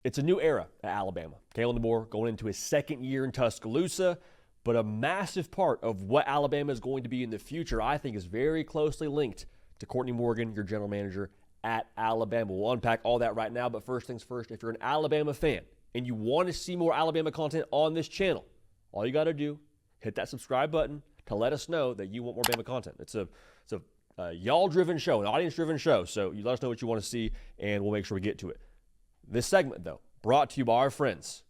It's a new era at Alabama. Kalen DeBoer going into his second year in Tuscaloosa, but a massive part of what Alabama is going to be in the future, I think, is very closely linked to Courtney Morgan, your general manager at Alabama. We'll unpack all that right now, but first things first, if you're an Alabama fan and you want to see more Alabama content on this channel, all you got to do, hit that subscribe button to let us know that you want more Bama content. It's a y'all-driven show, an audience-driven show, so you let us know what you want to see, and we'll make sure we get to it. This segment, though, brought to you by our friends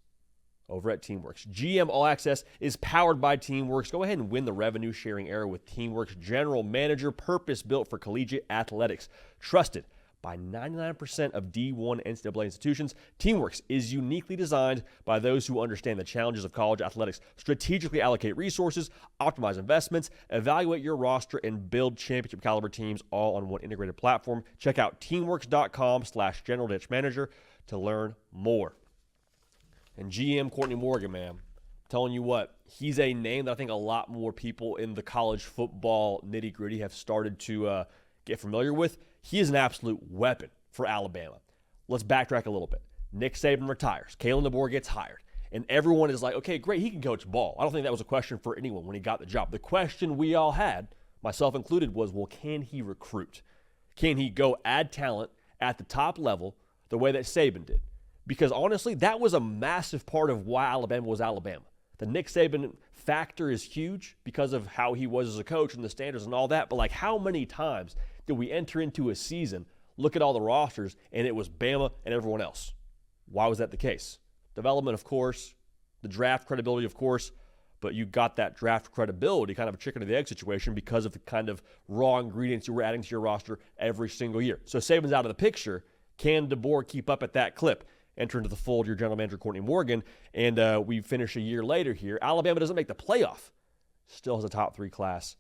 over at Teamworks. GM All Access is powered by Teamworks. Go ahead and win the revenue-sharing era with Teamworks General Manager, purpose-built for collegiate athletics. Trusted by 99% of D1 NCAA institutions, Teamworks is uniquely designed by those who understand the challenges of college athletics. Strategically allocate resources, optimize investments, evaluate your roster, and build championship-caliber teams all on one integrated platform. Check out teamworks.com/general-manager to learn more. And GM Courtney Morgan, man, I'm telling you what, he's a name that I think a lot more people in the college football nitty-gritty have started to get familiar with. He is an absolute weapon for Alabama. Let's backtrack a little bit. Nick Saban retires. Kalen DeBoer gets hired. And everyone is like, okay, great, he can coach ball. I don't think that was a question for anyone when he got the job. The question we all had, myself included, was, well, can he recruit? Can he go add talent at the top level the way that Saban did? Because honestly, that was a massive part of why Alabama was Alabama. The Nick Saban factor is huge because of how he was as a coach and the standards and all that. But like, how many times did we enter into a season, look at all the rosters, and it was Bama and everyone else? Why was that the case? Development, of course. The draft credibility, of course. But you got that draft credibility, kind of a chicken or the egg situation, because of the kind of raw ingredients you were adding to your roster every single year. So Saban's out of the picture. Can DeBoer keep up at that clip? Enter into the fold your general manager, Courtney Morgan, and we finish a year later here. Alabama doesn't make the playoff. Still has a top 3 class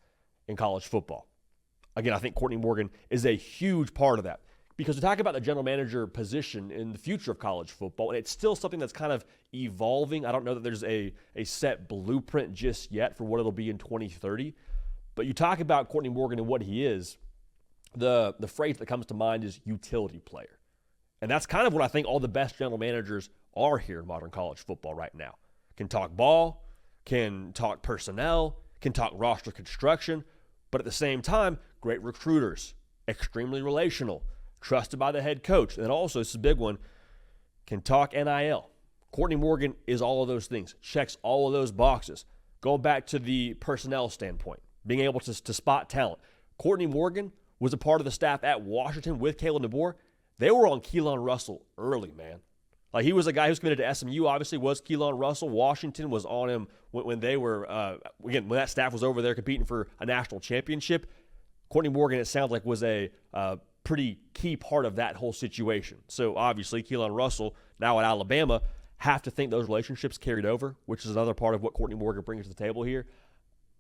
in college football. Again, I think Courtney Morgan is a huge part of that, because we talk about the general manager position in the future of college football, and it's still something that's kind of evolving. I don't know that there's a set blueprint just yet for what it'll be in 2030. But you talk about Courtney Morgan and what he is, the phrase that comes to mind is utility player. And that's kind of what I think all the best general managers are here in modern college football right now. Can talk ball, can talk personnel, can talk roster construction, but at the same time, great recruiters, extremely relational, trusted by the head coach. And then also, this is a big one, can talk NIL. Courtney Morgan is all of those things, checks all of those boxes. Going back to the personnel standpoint, being able to spot talent. Courtney Morgan was a part of the staff at Washington with Kalen DeBoer. They were on Keelon Russell early, man. Like, he was a guy who's committed to SMU, obviously, was Keelon Russell. Washington was on him when they were, when that staff was over there competing for a national championship. Courtney Morgan, it sounds like, was a pretty key part of that whole situation. So, obviously, Keelon Russell, now at Alabama, have to think those relationships carried over, which is another part of what Courtney Morgan brings to the table here.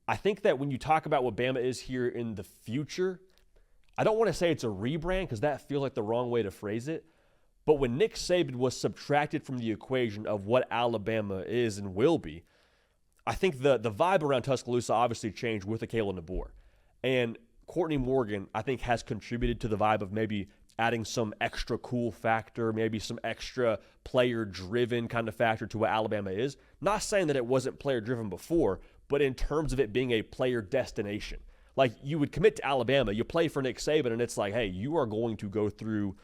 I think that when you talk about what Bama is here in the future, I don't want to say it's a rebrand because that feels like the wrong way to phrase it. But when Nick Saban was subtracted from the equation of what Alabama is and will be, I think the vibe around Tuscaloosa obviously changed with the Kalen DeBoer. And Courtney Morgan, I think, has contributed to the vibe of maybe adding some extra cool factor, maybe some extra player-driven kind of factor to what Alabama is. Not saying that it wasn't player-driven before, but in terms of it being a player destination. Like, you would commit to Alabama, you play for Nick Saban, and it's like, hey, you are going to go through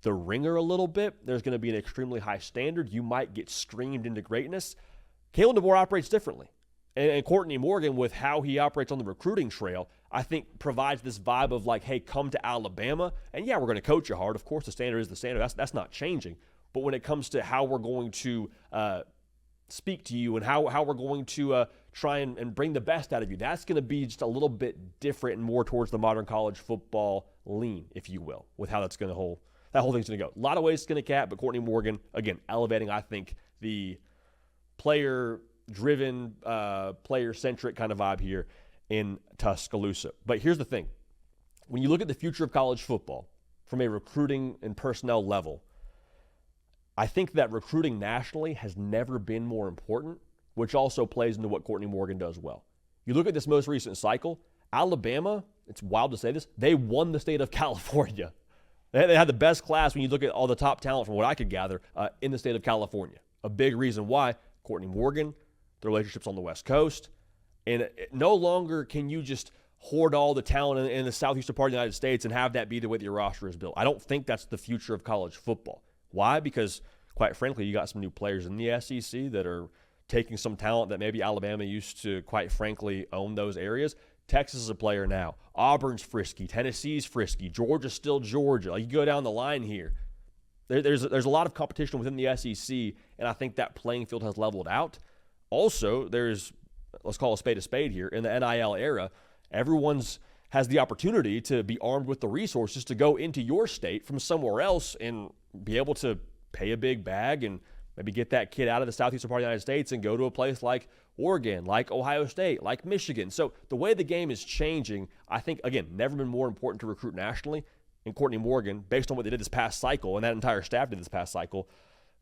the ringer a little bit. There's going to be an extremely high standard. You might get streamed into greatness. Kalen DeBoer operates differently. And Courtney Morgan, with how he operates on the recruiting trail, I think provides this vibe of like, hey, come to Alabama, and yeah, we're going to coach you hard. Of course, the standard is the standard. That's not changing. But when it comes to how we're going to speak to you and how we're going to try and bring the best out of you, that's going to be just a little bit different and more towards the modern college football lean, if you will, with how that whole thing's going to go. A lot of ways to skin a cat, but Courtney Morgan, again, elevating, I think, the player-driven, player-centric kind of vibe here in Tuscaloosa. But here's the thing. When you look at the future of college football from a recruiting and personnel level, I think that recruiting nationally has never been more important, which also plays into what Courtney Morgan does well. You look at this most recent cycle, Alabama, it's wild to say this, they won the state of California They had the best class when you look at all the top talent from what I could gather in the state of California. A big reason why, Courtney Morgan, the relationships on the West Coast, and no longer can you just hoard all the talent in the southeastern part of the United States and have that be the way that your roster is built. I don't think that's the future of college football. Why? Because, quite frankly, you got some new players in the SEC that are taking some talent that maybe Alabama used to, quite frankly, own those areas. Texas is a player now. Auburn's frisky. Tennessee's frisky. Georgia's still Georgia. Like, you go down the line here. There's a lot of competition within the SEC, and I think that playing field has leveled out. Also, let's call a spade here, in the NIL era, everyone's has the opportunity to be armed with the resources to go into your state from somewhere else and be able to pay a big bag and maybe get that kid out of the southeastern part of the United States and go to a place like Oregon, like Ohio State, like Michigan. So the way the game is changing, I think, again, never been more important to recruit nationally. And Courtney Morgan, based on what they did this past cycle, and that entire staff did this past cycle,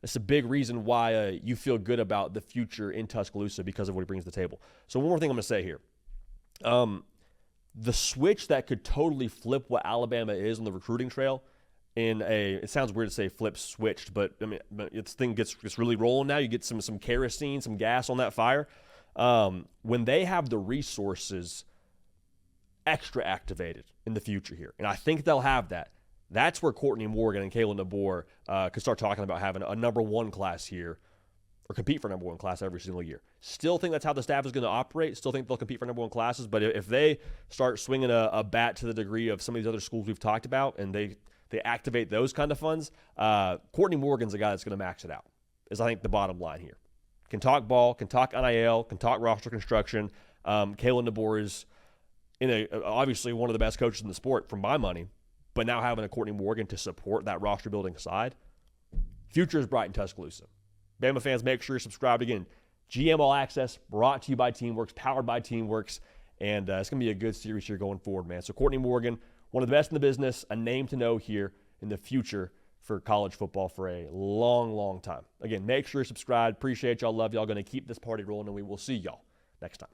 it's a big reason why you feel good about the future in Tuscaloosa because of what he brings to the table. So one more thing I'm going to say here. The switch that could totally flip what Alabama is on the recruiting trail it sounds weird to say flip switched, but I mean, this thing gets really rolling now. You get some kerosene, some gas on that fire. When they have the resources extra activated in the future here, and I think they'll have that, that's where Courtney Morgan and Kalen DeBoer could start talking about having a number one class here or compete for number one class every single year. Still think that's how the staff is going to operate. Still think they'll compete for number one classes. But if they start swinging a bat to the degree of some of these other schools we've talked about and they activate those kind of funds, Courtney Morgan's a guy that's going to max it out, is I think the bottom line here. Can talk ball, can talk NIL, can talk roster construction. Kalen DeBoer is obviously one of the best coaches in the sport for my money, but now having a Courtney Morgan to support that roster building side, future is bright in Tuscaloosa. Bama fans, make sure you're subscribed. Again, GM All Access, brought to you by Teamworks, powered by Teamworks, and it's going to be a good series here going forward, man. So Courtney Morgan, one of the best in the business, a name to know here in the future for college football for a long, long time. Again, make sure you're subscribed. Appreciate y'all. Love y'all. Going to keep this party rolling, and we will see y'all next time.